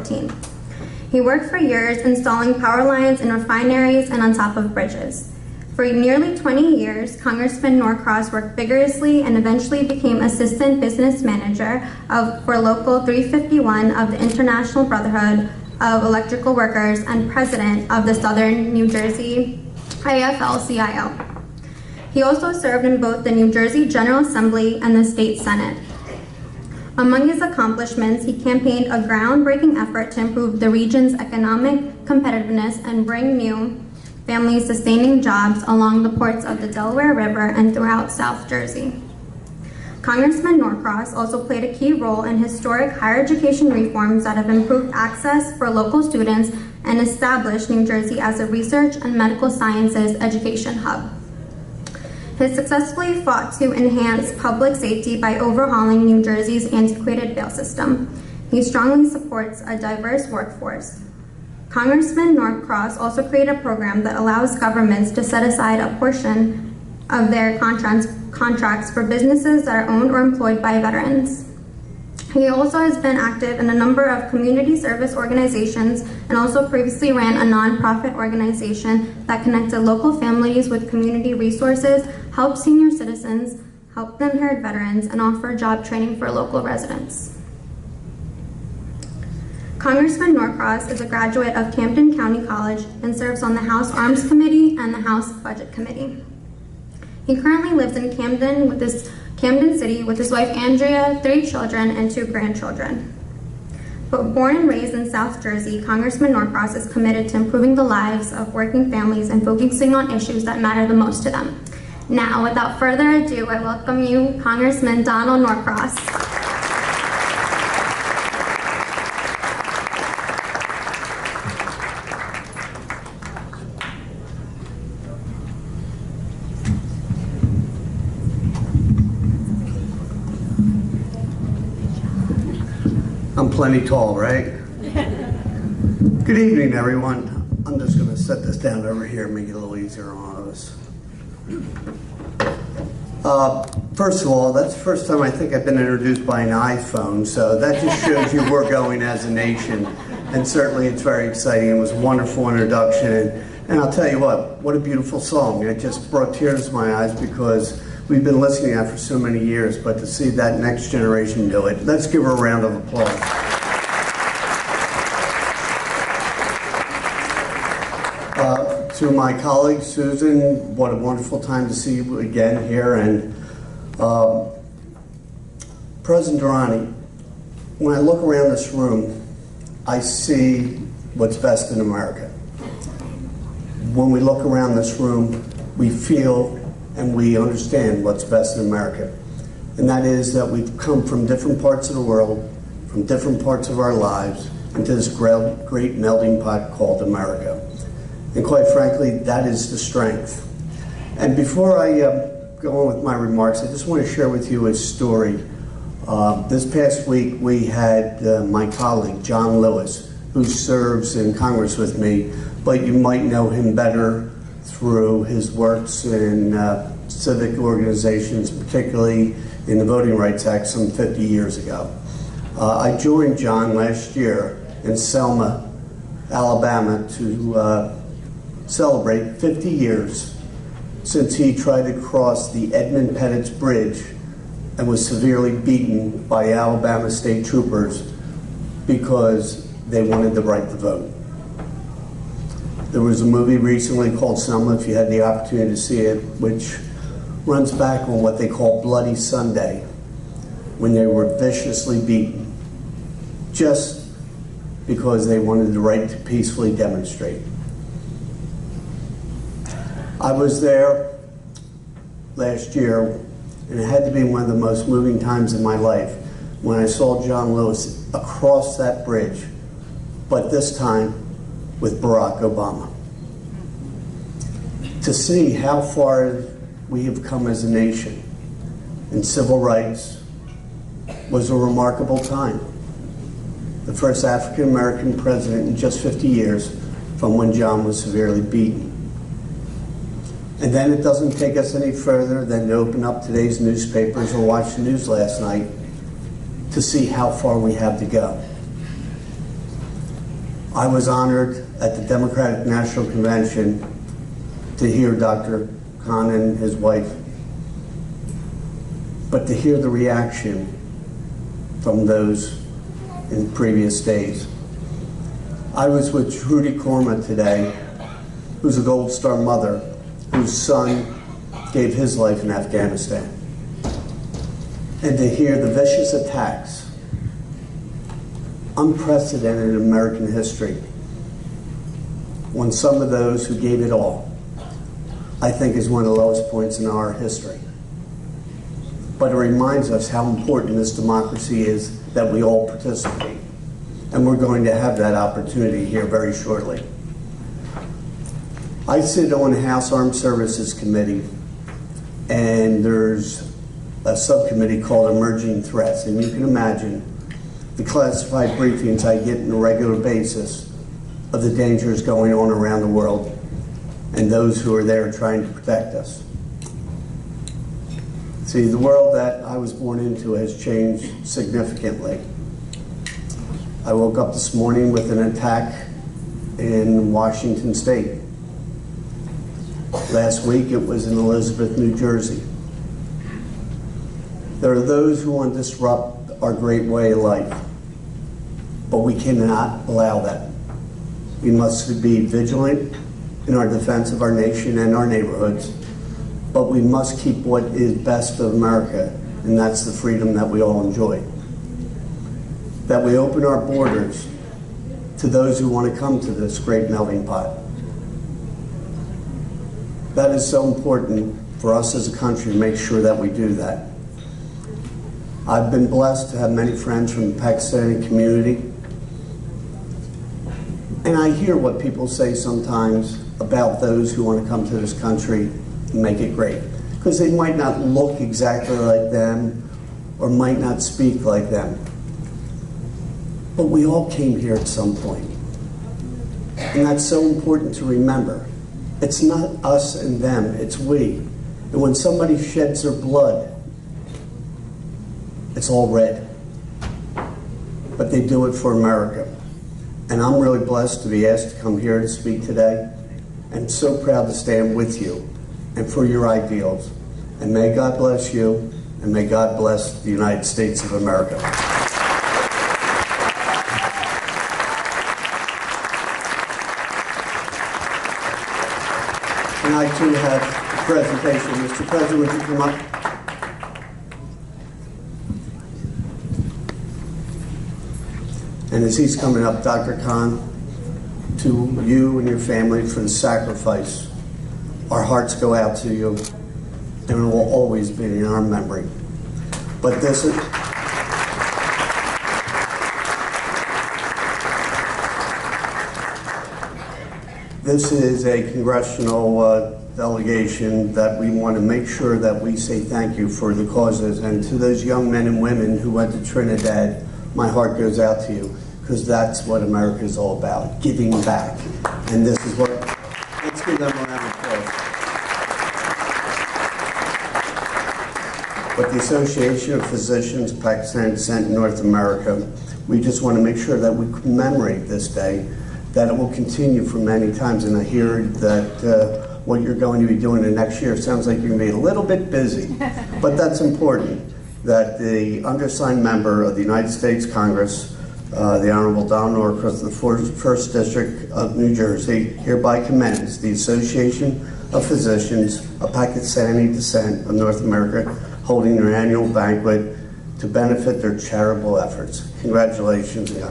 2014. He worked for years installing power lines in refineries and on top of bridges. For nearly 20 years, Congressman Norcross worked vigorously and eventually became Assistant Business Manager for Local 351 of the International Brotherhood of Electrical Workers and President of the Southern New Jersey AFL-CIO. He also served in both the New Jersey General Assembly and the State Senate. Among his accomplishments, he campaigned a groundbreaking effort to improve the region's economic competitiveness and bring new family-sustaining jobs along the ports of the Delaware River and throughout South Jersey. Congressman Norcross also played a key role in historic higher education reforms that have improved access for local students and established New Jersey as a research and medical sciences education hub. He successfully fought to enhance public safety by overhauling New Jersey's antiquated bail system. He strongly supports a diverse workforce. Congressman Norcross also created a program that allows governments to set aside a portion of their contracts for businesses that are owned or employed by veterans. He also has been active in a number of community service organizations and also previously ran a nonprofit organization that connected local families with community resources, helped senior citizens, helped inherit veterans, and offered job training for local residents. Congressman Norcross is a graduate of Camden County College and serves on the House Arms Committee and the House Budget Committee. He currently lives in Camden City with his wife Andrea, 3 children, and 2 grandchildren. But born and raised in South Jersey, Congressman Norcross is committed to improving the lives of working families and focusing on issues that matter the most to them. Now, without further ado, I welcome you, Congressman Donald Norcross. I'm plenty tall, right? Good evening, everyone. I'm just going to set this down over here and make it a little easier on all of us. First of all, that's the first time I think I've been introduced by an iPhone, so that just shows you where we're going as a nation. And certainly it's very exciting. It was a wonderful introduction. And I'll tell you what a beautiful song. It just brought tears to my eyes because we've been listening to that for so many years, but to see that next generation do it, let's give her a round of applause. To my colleague, Susan, what a wonderful time to see you again here. And President Durrani, when I look around this room, I see what's best in America. When we look around this room, we feel and we understand what's best in America. And that is that we've come from different parts of the world, from different parts of our lives, into this great melting pot called America. And quite frankly, that is the strength. And before I go on with my remarks, I just want to share with you a story. This past week, we had my colleague, John Lewis, who serves in Congress with me, but you might know him better through his works in civic organizations, particularly in the Voting Rights Act some 50 years ago. I joined John last year in Selma, Alabama to celebrate 50 years since he tried to cross the Edmund Pettus Bridge and was severely beaten by Alabama state troopers because they wanted the right to vote. There was a movie recently called Selma, if you had the opportunity to see it, which runs back on what they call Bloody Sunday, when they were viciously beaten just because they wanted the right to peacefully demonstrate. I was there last year, and it had to be one of the most moving times in my life when I saw John Lewis across that bridge, but this time with Barack Obama. To see how far we have come as a nation in civil rights was a remarkable time. The first African-American president in just 50 years from when John was severely beaten. And then it doesn't take us any further than to open up today's newspapers or watch the news last night to see how far we have to go. I was honored at the Democratic National Convention to hear Dr. Khan and his wife, but to hear the reaction from those in previous days. I was with Trudy Korma today, who's a Gold Star mother, whose son gave his life in Afghanistan. And to hear the vicious attacks, unprecedented in American history, on some of those who gave it all, I think is one of the lowest points in our history. But it reminds us how important this democracy is, that we all participate. And we're going to have that opportunity here very shortly. I sit on the House Armed Services Committee, and there's a subcommittee called Emerging Threats. And you can imagine the classified briefings I get on a regular basis of the dangers going on around the world and those who are there trying to protect us. See, the world that I was born into has changed significantly. I woke up this morning with an attack in Washington State. Last week it was in Elizabeth, New Jersey. There are those who want to disrupt our great way of life, but we cannot allow that. We must be vigilant in our defense of our nation and our neighborhoods, but we must keep what is best of America, and that's the freedom that we all enjoy. That we open our borders to those who want to come to this great melting pot. That is so important for us as a country to make sure that we do that. I've been blessed to have many friends from the Pakistani community, and I hear what people say sometimes about those who want to come to this country and make it great, because they might not look exactly like them or might not speak like them. But we all came here at some point, and that's so important to remember. It's not us and them, it's we. And when somebody sheds their blood, it's all red. But they do it for America. And I'm really blessed to be asked to come here and speak today. And so proud to stand with you and for your ideals. And may God bless you, and may God bless the United States of America. And I too have a presentation. Mr. President, would you come up? And as he's coming up, Dr. Khan, to you and your family for the sacrifice, our hearts go out to you, and it will always be in our memory. But this is a congressional delegation that we want to make sure that we say thank you for the causes. And to those young men and women who went to Trinidad, my heart goes out to you, because that's what America is all about, giving back. And this is what, let's give them a round of applause. But the Association of Physicians of Pakistani Descent in North America, we just want to make sure that we commemorate this day, that it will continue for many times. And I hear that what you're going to be doing the next year sounds like you're going to be a little bit busy, but that's important. That the undersigned member of the United States Congress, the Honorable Don Norcross, the 1st District of New Jersey, hereby commends the Association of Physicians of Pakistani Descent of North America holding their annual banquet to benefit their charitable efforts. Congratulations. Yeah.